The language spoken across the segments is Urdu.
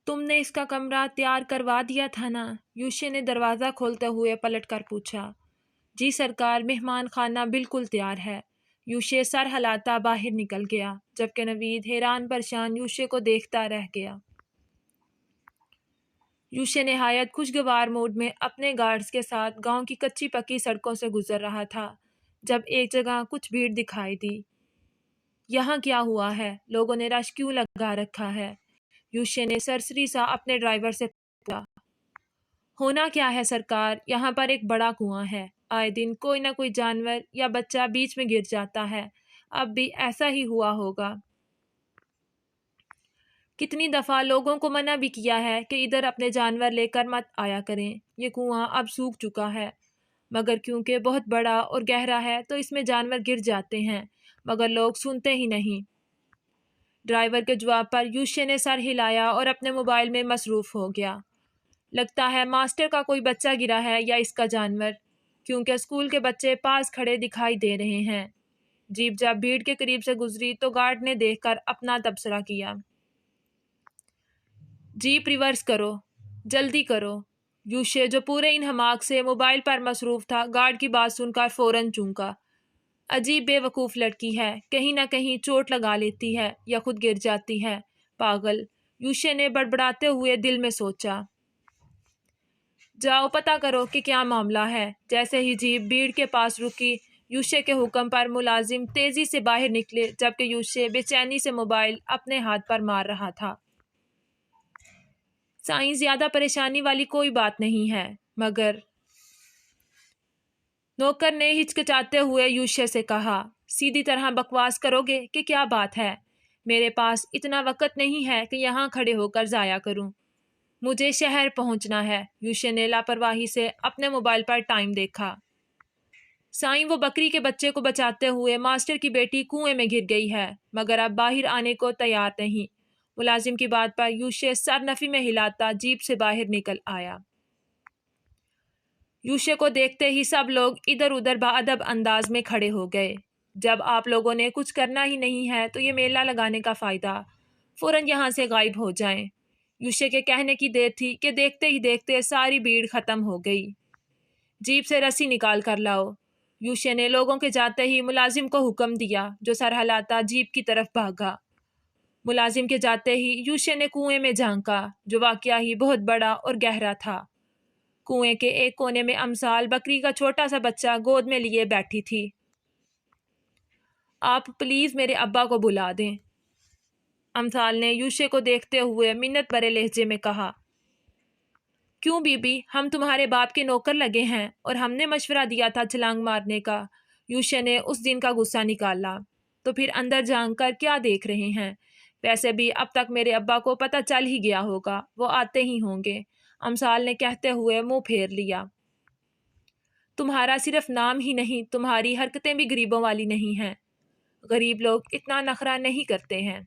تم نے اس کا کمرہ تیار کروا دیا تھا نا؟ یوشے نے دروازہ کھولتے ہوئے پلٹ کر پوچھا۔ جی سرکار، مہمان خانہ بالکل تیار ہے۔ یوشے سر ہلاتا باہر نکل گیا، جبکہ نوید حیران پریشان یوشے کو دیکھتا رہ گیا۔ یوشے نہایت خوشگوار موڈ میں اپنے گارڈز کے ساتھ گاؤں کی کچی پکی سڑکوں سے گزر رہا تھا جب ایک جگہ کچھ بھیڑ دکھائی دی۔ یہاں کیا ہوا ہے؟ لوگوں نے رش کیوں لگا رکھا ہے؟ یوشے نے سرسری سا اپنے ڈرائیور سے پوچھا۔ ہونا کیا ہے سرکار، یہاں پر ایک بڑا کنواں ہے، آئے دن کوئی نہ کوئی جانور یا بچہ بیچ میں گر جاتا ہے، اب بھی ایسا ہی ہوا ہوگا۔ کتنی دفعہ لوگوں کو منع بھی کیا ہے کہ ادھر اپنے جانور لے کر مت آیا کریں، یہ کنواں اب سوکھ چکا ہے، مگر کیونکہ بہت بڑا اور گہرا ہے تو اس میں جانور گر جاتے ہیں، مگر لوگ سنتے ہی نہیں۔ ڈرائیور کے جواب پر یوشے نے سر ہلایا اور اپنے موبائل میں مصروف ہو گیا۔ لگتا ہے ماسٹر کا کوئی بچہ گرا ہے یا اس کا جانور، کیونکہ اسکول کے بچے پاس کھڑے دکھائی دے رہے ہیں۔ جیپ جب بھیڑ کے قریب سے گزری تو گارڈ نے دیکھ کر اپنا تبصرہ کیا۔ جیپ ریورس کرو، جلدی کرو۔ یوشے جو پورے انہماک سے موبائل پر مصروف تھا، گارڈ کی بات سن کر فوراً چونکا۔ عجیب بے وقوف لڑکی ہے، کہیں نہ کہیں چوٹ لگا لیتی ہے یا خود گر جاتی ہے، پاگل، یوشے نے بڑبڑاتے ہوئے دل میں سوچا۔ جاؤ پتہ کرو کہ کیا معاملہ ہے۔ جیسے ہی جیپ بھیڑ کے پاس رکی، یوشے کے حکم پر ملازم تیزی سے باہر نکلے، جبکہ یوشے بے چینی سے موبائل اپنے ہاتھ پر مار رہا تھا۔ سائیں، زیادہ پریشانی والی کوئی بات نہیں ہے، مگر نوکر نے ہچکچاتے ہوئے یوشے سے کہا، سیدھی طرح بکواس کرو گے کہ کیا بات ہے؟ میرے پاس اتنا وقت نہیں ہے کہ یہاں کھڑے ہو کر ضائع کروں، مجھے شہر پہنچنا ہے۔ یوشے نے لاپرواہی سے اپنے موبائل پر ٹائم دیکھا۔ سائیں، وہ بکری کے بچے کو بچاتے ہوئے ماسٹر کی بیٹی کنویں میں گر گئی ہے، مگر اب باہر آنے کو تیار نہیں۔ ملازم کی بات پر یوشے سر نفی میں ہلاتا جیپ سے باہر نکل آیا۔ یوشے کو دیکھتے ہی سب لوگ ادھر ادھر باادب انداز میں کھڑے ہو گئے۔ جب آپ لوگوں نے کچھ کرنا ہی نہیں ہے تو یہ میلہ لگانے کا فائدہ؟ فوراً یہاں سے غائب ہو جائیں۔ یوشے کے کہنے کی دیر تھی کہ دیکھتے ہی دیکھتے ساری بھیڑ ختم ہو گئی۔ جیپ سے رسی نکال کر لاؤ، یوشے نے لوگوں کے جاتے ہی ملازم کو حکم دیا، جو سر ہلاتا جیپ کی طرف بھاگا۔ ملازم کے جاتے ہی یوشے نے کنویں میں جھانکا، جو واقعہ ہی بہت بڑا اور گہرا تھا۔ کنویں کے ایک کونے میں امثال بکری کا چھوٹا سا بچہ گود میں لیے بیٹھی تھی۔ آپ پلیز میرے ابا کو بلا دیں، امثال نے یوشے کو دیکھتے ہوئے منت بھرے لہجے میں کہا۔ کیوں بی بی، ہم تمہارے باپ کے نوکر لگے ہیں اور ہم نے مشورہ دیا تھا چھلانگ مارنے کا۔ یوشے نے اس دن کا غصہ نکالا۔ تو پھر اندر جھانک کر کیا دیکھ رہے ہیں؟ ویسے بھی اب تک میرے ابا کو پتہ چل ہی گیا ہوگا، وہ آتے ہی ہوں گے، امثال نے کہتے ہوئے منہ پھیر لیا۔ تمہارا صرف نام ہی نہیں، تمہاری حرکتیں بھی غریبوں والی نہیں ہیں۔ غریب لوگ اتنا نخرہ نہیں کرتے ہیں۔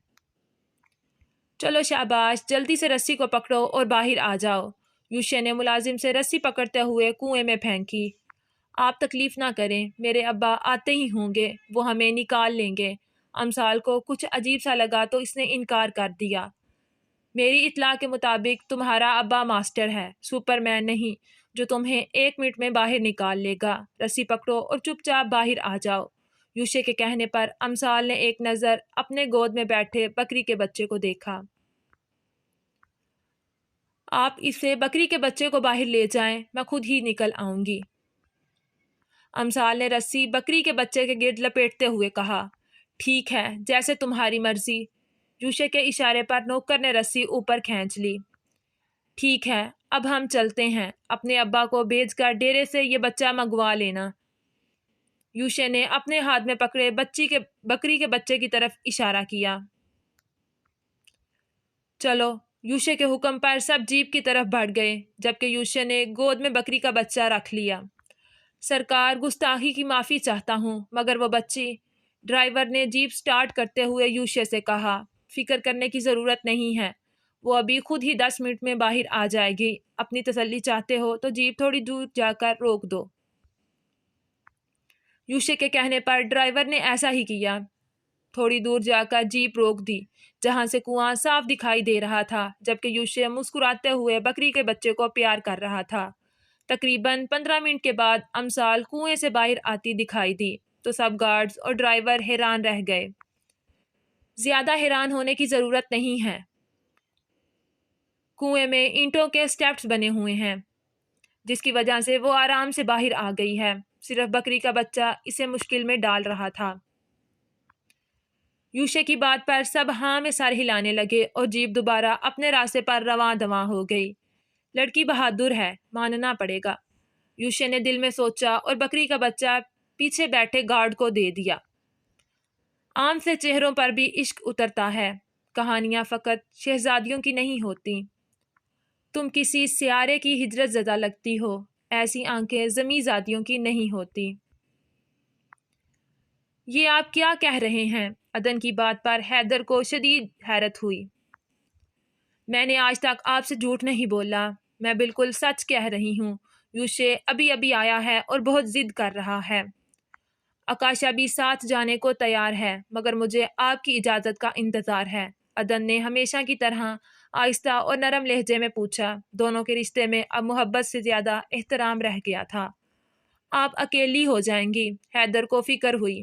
چلو شاباش، جلدی سے رسی کو پکڑو اور باہر آ جاؤ۔ یوشے نے ملازم سے رسی پکڑتے ہوئے کنویں میں پھینکی۔ آپ تکلیف نہ کریں، میرے ابا آتے ہی ہوں گے، وہ ہمیں نکال لیں گے۔ امثال کو کچھ عجیب سا لگا تو اس نے انکار کر دیا۔ میری اطلاع کے مطابق تمہارا ابا ماسٹر ہے، سپر مین نہیں، جو تمہیں 1 منٹ میں باہر نکال لے گا۔ رسی پکڑو اور چپ چاپ باہر آ جاؤ۔ یوشے کے کہنے پر امثال نے ایک نظر اپنے گود میں بیٹھے بکری کے بچے کو دیکھا۔ آپ اسے بکری کے بچے کو باہر لے جائیں، میں خود ہی نکل آؤں گی، امثال نے رسی بکری کے بچے کے گرد لپیٹتے ہوئے کہا۔ ٹھیک ہے، جیسے تمہاری مرضی۔ یوشے کے اشارے پر نوکر نے رسی اوپر کھینچ لی۔ ٹھیک ہے، اب ہم چلتے ہیں، اپنے ابا کو بھیج کر ڈیرے سے یہ بچہ منگوا لینا۔ یوشے نے اپنے ہاتھ میں پکڑے بکری کے بچے کی طرف اشارہ کیا۔ چلو، یوشے کے حکم پر سب جیپ کی طرف بڑھ گئے، جبکہ یوشے نے گود میں بکری کا بچہ رکھ لیا۔ سرکار، گستاخی کی معافی چاہتا ہوں، مگر وہ بچی، ڈرائیور نے جیپ سٹارٹ کرتے ہوئے یوشے سے کہا، فکر کرنے کی ضرورت نہیں ہے، وہ ابھی خود ہی 10 منٹ میں باہر آ جائے گی۔ اپنی تسلی چاہتے ہو تو جیپ تھوڑی دور جا کر روک دو۔ یوشے کے کہنے پر ڈرائیور نے ایسا ہی کیا۔ تھوڑی دور جا کر جیپ روک دی جہاں سے کنواں صاف دکھائی دے رہا تھا، جبکہ یوشے مسکراتے ہوئے بکری کے بچے کو پیار کر رہا تھا۔ تقریباً 15 منٹ کے بعد امثال کنویں سے باہر آتی دکھائی دی تو سب گارڈز اور ڈرائیور حیران رہ گئے۔ زیادہ حیران ہونے کی ضرورت نہیں ہے، کنویں میں اینٹوں کے سٹیپس بنے ہوئے ہیں جس کی وجہ سے وہ آرام سے باہر آ گئی ہے، صرف بکری کا بچہ اسے مشکل میں ڈال رہا تھا۔ یوشے کی بات پر سب ہاں میں سر ہلانے لگے اور جیپ دوبارہ اپنے راستے پر رواں دواں ہو گئی۔ لڑکی بہادر ہے، ماننا پڑے گا، یوشے نے دل میں سوچا اور بکری کا بچہ پیچھے بیٹھے گارڈ کو دے دیا۔ عام سے چہروں پر بھی عشق اترتا ہے، کہانیاں فقط شہزادیوں کی نہیں ہوتی۔ تم کسی سیارے کی ہجرت زدہ لگتی ہو، ایسی آنکھیں زمیں زادیوں کی نہیں ہوتی۔ یہ آپ کیا کہہ رہے ہیں؟ عدن کی بات پر حیدر کو شدید حیرت ہوئی۔ میں نے آج تک آپ سے جھوٹ نہیں بولا، میں بالکل سچ کہہ رہی ہوں۔ یوشے ابھی آیا ہے اور بہت ضد کر رہا ہے۔ آکاشا بھی ساتھ جانے کو تیار ہے، مگر مجھے آپ کی اجازت کا انتظار ہے۔ عدن نے ہمیشہ کی طرح آہستہ اور نرم لہجے میں پوچھا۔ دونوں کے رشتے میں اب محبت سے زیادہ احترام رہ گیا تھا۔ آپ اکیلی ہو جائیں گی، حیدر کو فکر ہوئی۔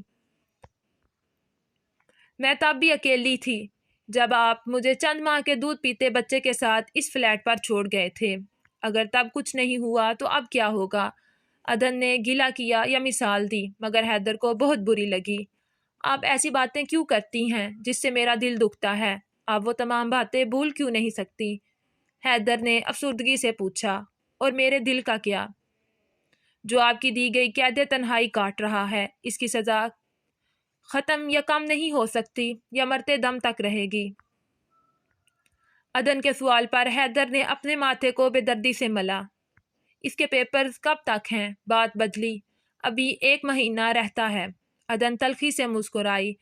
میں تب بھی اکیلی تھی جب آپ مجھے چند ماہ کے دودھ پیتے بچے کے ساتھ اس فلیٹ پر چھوڑ گئے تھے۔ اگر تب کچھ نہیں ہوا تو اب کیا ہوگا؟ عدن نے گلہ کیا یا مثال دی، مگر حیدر کو بہت بری لگی۔ آپ ایسی باتیں کیوں کرتی ہیں جس سے میرا دل دکھتا ہے؟ آپ وہ تمام باتیں بھول کیوں نہیں سکتی؟ حیدر نے افسردگی سے پوچھا۔ اور میرے دل کا کیا؟ جو آپ کی دی گئی قید تنہائی کاٹ رہا ہے، اس کی سزا ختم یا کم نہیں ہو سکتی یا مرتے دم تک رہے گی؟ عدن کے سوال پر حیدر نے اپنے ماتھے کو بے دردی سے ملا۔ اس کے پیپرز کب تک ہیں؟ بات بدلی۔ ابھی 1 مہینہ رہتا ہے۔ عدن تلخی سے مسکرائی۔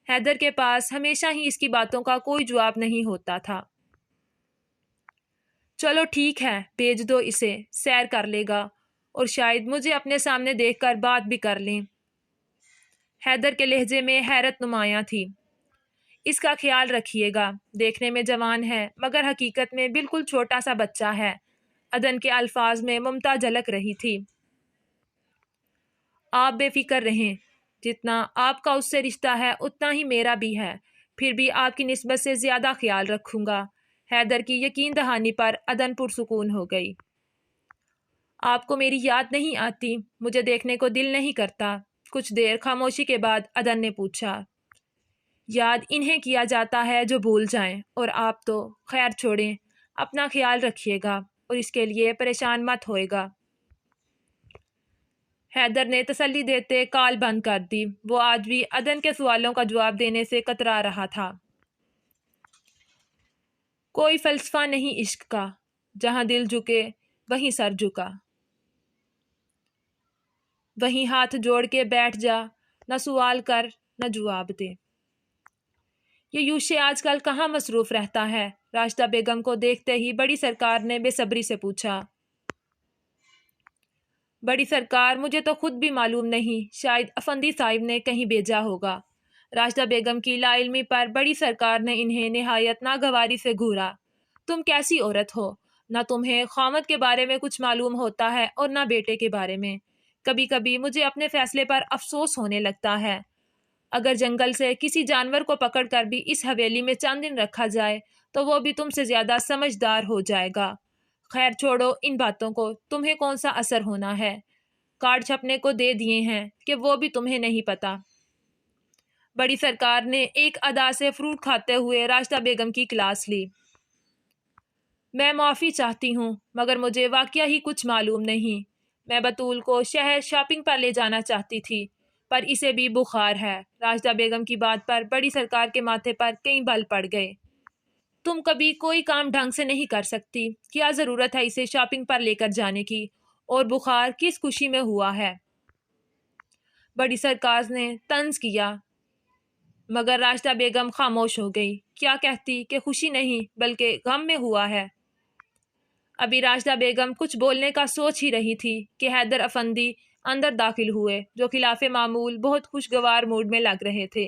حیدر کے پاس ہمیشہ ہی اس کی باتوں کا کوئی جواب نہیں ہوتا تھا۔ چلو ٹھیک ہے، بھیج دو اسے، سیر کر لے گا اور شاید مجھے اپنے سامنے دیکھ کر بات بھی کر لیں۔ حیدر کے لہجے میں حیرت نمایاں تھی۔ اس کا خیال رکھیے گا، دیکھنے میں جوان ہے مگر حقیقت میں بالکل چھوٹا سا بچہ ہے۔ عدن کے الفاظ میں ممتا جھلک رہی تھی۔ آپ بے فکر رہیں، جتنا آپ کا اس سے رشتہ ہے اتنا ہی میرا بھی ہے، پھر بھی آپ کی نسبت سے زیادہ خیال رکھوں گا۔ حیدر کی یقین دہانی پر عدن پرسکون ہو گئی۔ آپ کو میری یاد نہیں آتی؟ مجھے دیکھنے کو دل نہیں کرتا؟ کچھ دیر خاموشی کے بعد عدن نے پوچھا۔ یاد انہیں کیا جاتا ہے جو بھول جائیں، اور آپ تو خیر چھوڑیں، اپنا خیال رکھیے گا اور اس کے لیے پریشان مت ہوئے گا۔ حیدر نے تسلی دیتے کال بند کر دی۔ وہ آج بھی عدن کے سوالوں کا جواب دینے سے کترا رہا تھا۔ کوئی فلسفہ نہیں عشق کا، جہاں دل جھکے وہیں سر جھکا، وہیں ہاتھ جوڑ کے بیٹھ جا، نہ سوال کر نہ جواب دے۔ یہ یوشے آج کل کہاں مصروف رہتا ہے؟ راشدہ بیگم کو دیکھتے ہی بڑی سرکار نے بے صبری سے پوچھا۔ بڑی سرکار، مجھے تو خود بھی معلوم نہیں، شاید افندی صاحب نے کہیں بھیجا ہوگا۔ راشدہ بیگم کی لا علمی پر بڑی سرکار نے انہیں نہایت ناگواری سے گھورا۔ تم کیسی عورت ہو؟ نہ تمہیں خامد کے بارے میں کچھ معلوم ہوتا ہے اور نہ بیٹے کے بارے میں۔ کبھی کبھی مجھے اپنے فیصلے پر افسوس ہونے لگتا ہے۔ اگر جنگل سے کسی جانور کو پکڑ کر بھی اس حویلی میں چند دن رکھا جائے تو وہ بھی تم سے زیادہ سمجھدار ہو جائے گا۔ خیر چھوڑو ان باتوں کو، تمہیں کون سا اثر ہونا ہے؟ کارڈ چھپنے کو دے دیے ہیں کہ وہ بھی تمہیں نہیں پتا۔ بڑی سرکار نے ایک ادا سے فروٹ کھاتے ہوئے راشدہ بیگم کی کلاس لی۔ میں معافی چاہتی ہوں مگر مجھے واقعہ ہی کچھ معلوم نہیں۔ میں بطول کو شہر شاپنگ پر لے جانا چاہتی تھی پر اسے بھی بخار ہے۔ راشدہ بیگم کی بات پر بڑی سرکار کے ماتھے پر کئی بل پڑ گئے۔ تم کبھی کوئی کام ڈھنگ سے نہیں کر سکتی، کیا ضرورت ہے اسے شاپنگ پر لے کر جانے کی؟ اور بخار کس خوشی میں ہوا ہے؟ بڑی سرکار نے طنز کیا مگر راشدہ بیگم خاموش ہو گئی۔ کیا کہتی کہ خوشی نہیں بلکہ غم میں ہوا ہے؟ ابھی راشدہ بیگم کچھ بولنے کا سوچ ہی رہی تھی کہ حیدر افندی اندر داخل ہوئے، جو خلاف معمول بہت خوشگوار موڈ میں لگ رہے تھے۔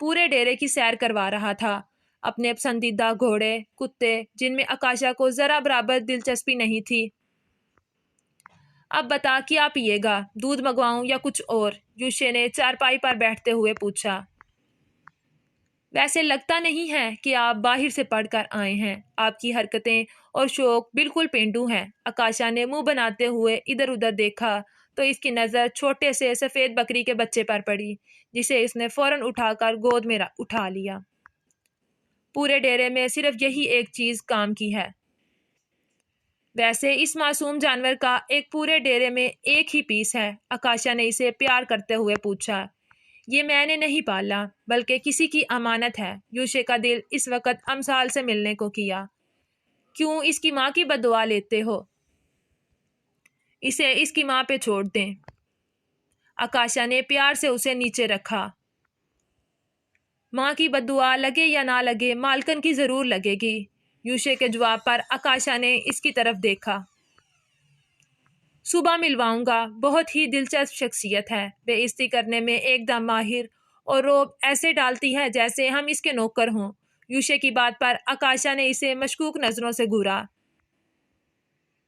پورے ڈیرے کی سیر کروا رہا تھا۔ اپنے پسندیدہ گھوڑے، کتے، جن میں آکاشا کو ذرا برابر دلچسپی نہیں تھی۔ اب بتا کیا پیے گا، دودھ منگواؤں یا کچھ اور؟ یوشے نے چارپائی پر بیٹھتے ہوئے پوچھا۔ ویسے لگتا نہیں ہے کہ آپ باہر سے پڑھ کر آئے ہیں، آپ کی حرکتیں اور شوق بالکل پینڈو ہیں۔ آکاشا نے منہ بناتے ہوئے ادھر ادھر دیکھا تو اس کی نظر چھوٹے سے سفید بکری کے بچے پر پڑی، جسے اس نے فوراً اٹھا کر گود میں اٹھا لیا۔ پورے ڈیرے میں صرف یہی ایک چیز کام کی ہے۔ ویسے اس معصوم جانور کا ایک پورے ڈیرے میں ایک ہی پیس ہے، آکاشا نے اسے پیار کرتے ہوئے پوچھا۔ یہ میں نے نہیں پالا، بلکہ کسی کی امانت ہے۔ یوشے کا دل اس وقت امثال سے ملنے کو کیا۔ کیوں اس کی ماں کی بددعا لیتے ہو؟ اسے اس کی ماں پہ چھوڑ دیں۔ آکاشا نے پیار سے اسے نیچے رکھا۔ ماں کی بددعا لگے یا نہ لگے، مالکن کی ضرور لگے گی۔ یوشے کے جواب پر آکاشا نے اس کی طرف دیکھا۔ صبح ملواؤں گا، بہت ہی دلچسپ شخصیت ہے، بے عزتی کرنے میں ایک دم ماہر، اور روب ایسے ڈالتی ہے جیسے ہم اس کے نوکر ہوں۔ یوشے کی بات پر آکاشا نے اسے مشکوک نظروں سے گھورا۔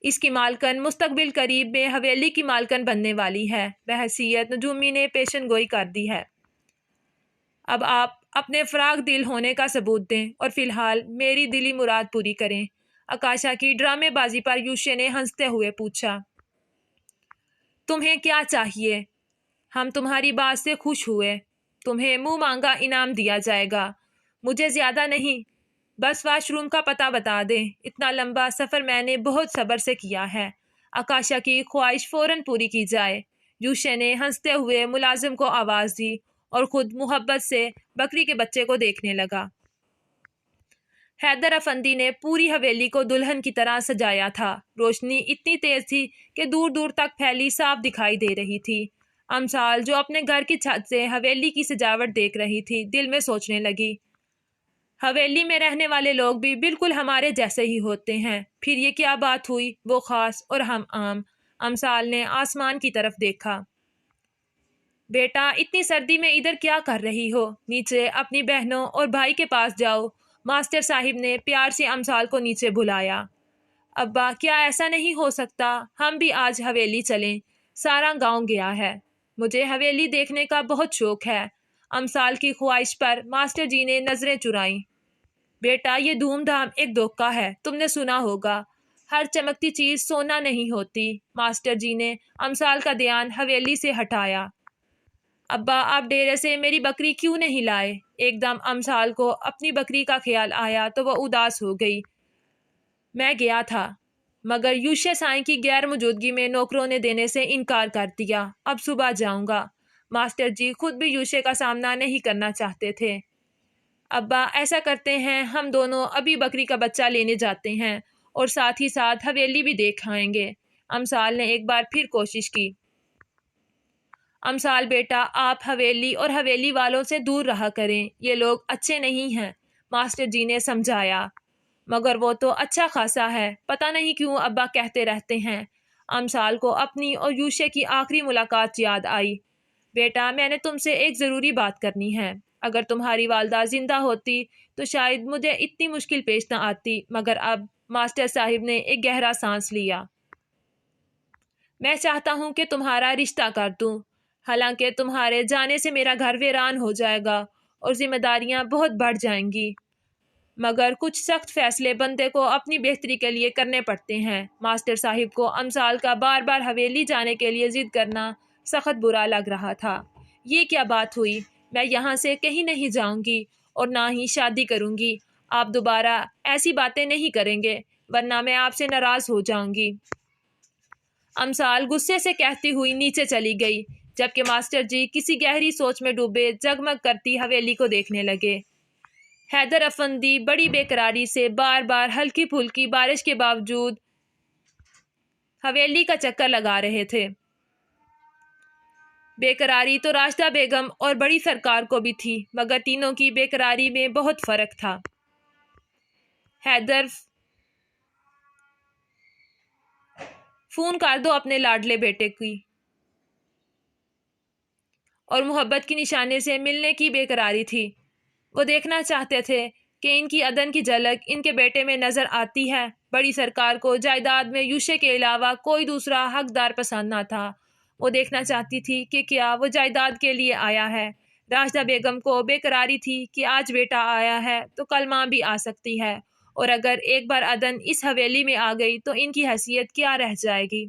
اس کی مالکن مستقبل قریب میں حویلی کی مالکن بننے والی ہے، بحیثیت نجومی نے پیشن گوئی کر دی ہے۔ اب آپ اپنے فراغ دل ہونے کا ثبوت دیں اور فی الحال میری دلی مراد پوری کریں۔ آکاشا کی ڈرامے بازی پر یوشے نے ہنستے ہوئے پوچھا۔ تمہیں کیا چاہیے؟ ہم تمہاری بات سے خوش ہوئے، تمہیں منہ مانگا انعام دیا جائے گا۔ مجھے زیادہ نہیں، بس واش روم کا پتہ بتا دیں، اتنا لمبا سفر میں نے بہت صبر سے کیا ہے۔ آکاشا کی خواہش فوراً پوری کی جائے۔ یوشے نے ہنستے ہوئے ملازم کو آواز دی اور خود محبت سے بکری کے بچے کو دیکھنے لگا۔ حیدر افندی نے پوری حویلی کو دلہن کی طرح سجایا تھا۔ روشنی اتنی تیز تھی کہ دور دور تک پھیلی صاف دکھائی دے رہی تھی۔ امثال جو اپنے گھر کی چھت سے حویلی کی سجاوٹ دیکھ رہی تھی، دل میں سوچنے لگی، حویلی میں رہنے والے لوگ بھی بالکل ہمارے جیسے ہی ہوتے ہیں، پھر یہ کیا بات ہوئی، وہ خاص اور ہم عام۔ امثال نے آسمان کی طرف دیکھا۔ بیٹا، اتنی سردی میں ادھر کیا کر رہی ہو؟ نیچے اپنی بہنوں اور بھائی کے پاس جاؤ۔ ماسٹر صاحب نے پیار سے امثال کو نیچے بلایا۔ ابا، کیا ایسا نہیں ہو سکتا ہم بھی آج حویلی چلیں؟ سارا گاؤں گیا ہے، مجھے حویلی دیکھنے کا بہت شوق ہے۔ امثال کی خواہش پر ماسٹر جی نے نظریں چرائیں۔ بیٹا، یہ دھوم دھام ایک دھوکہ ہے، تم نے سنا ہوگا، ہر چمکتی چیز سونا نہیں ہوتی۔ ماسٹر جی نے امثال کا دھیان حویلی سے ہٹایا۔ ابا، آپ ڈیرے سے میری بکری کیوں نہیں لائے؟ ایک دم امثال کو اپنی بکری کا خیال آیا تو وہ اداس ہو گئی۔ میں گیا تھا، مگر یوشے سائیں کی غیر موجودگی میں نوکروں نے دینے سے انکار کر دیا۔ اب صبح جاؤں گا۔ ماسٹر جی خود بھی یوشے کا سامنا نہیں کرنا چاہتے تھے۔ ابا، ایسا کرتے ہیں، ہم دونوں ابھی بکری کا بچہ لینے جاتے ہیں اور ساتھ ہی ساتھ حویلی بھی دیکھ آئیں گے۔ امثال نے ایک بار پھر کوشش کی۔ امثال بیٹا، آپ حویلی اور حویلی والوں سے دور رہا کریں، یہ لوگ اچھے نہیں ہیں، ماسٹر جی نے سمجھایا۔ مگر وہ تو اچھا خاصا ہے، پتہ نہیں کیوں ابا کہتے رہتے ہیں۔ امثال کو اپنی اور یوشے کی آخری ملاقات یاد آئی۔ بیٹا، میں نے تم سے ایک ضروری بات کرنی ہے۔ اگر تمہاری والدہ زندہ ہوتی تو شاید مجھے اتنی مشکل پیش نہ آتی، مگر اب ماسٹر صاحب نے ایک گہرا سانس لیا۔ میں چاہتا ہوں کہ تمہارا رشتہ کر دوں، حالانکہ تمہارے جانے سے میرا گھر ویران ہو جائے گا اور ذمہ داریاں بہت بڑھ جائیں گی، مگر کچھ سخت فیصلے بندے کو اپنی بہتری کے لیے کرنے پڑتے ہیں۔ ماسٹر صاحب کو امثال کا بار بار حویلی جانے کے لیے ضد کرنا سخت برا لگ رہا تھا۔ یہ کیا بات ہوئی؟ میں یہاں سے کہیں نہیں جاؤں گی اور نہ ہی شادی کروں گی۔ آپ دوبارہ ایسی باتیں نہیں کریں گے، ورنہ میں آپ سے ناراض ہو جاؤں گی۔ امثال غصے سے کہتی ہوئی نیچے چلی گئی، جبکہ ماسٹر جی کسی گہری سوچ میں ڈوبے جگمگ کرتی حویلی کو دیکھنے لگے۔ حیدر افندی بڑی بے قراری سے بار بار ہلکی پھلکی بارش کے باوجود حویلی کا چکر لگا رہے تھے۔ بے قراری تو راشدہ بیگم اور بڑی سرکار کو بھی تھی، مگر تینوں کی بے قراری میں بہت فرق تھا۔ حیدر، فون کر دو اپنے لاڈلے بیٹے کی، اور محبت کی نشانے سے ملنے کی بے قراری تھی۔ وہ دیکھنا چاہتے تھے کہ ان کی عدن کی جھلک ان کے بیٹے میں نظر آتی ہے۔ بڑی سرکار کو جائیداد میں یوشے کے علاوہ کوئی دوسرا حقدار پسند نہ تھا۔ وہ دیکھنا چاہتی تھی کہ کیا وہ جائیداد کے لیے آیا ہے۔ راشدہ بیگم کو بے قراری تھی کہ آج بیٹا آیا ہے تو کل ماں بھی آ سکتی ہے، اور اگر ایک بار عدن اس حویلی میں آ گئی تو ان کی حیثیت کیا رہ جائے گی۔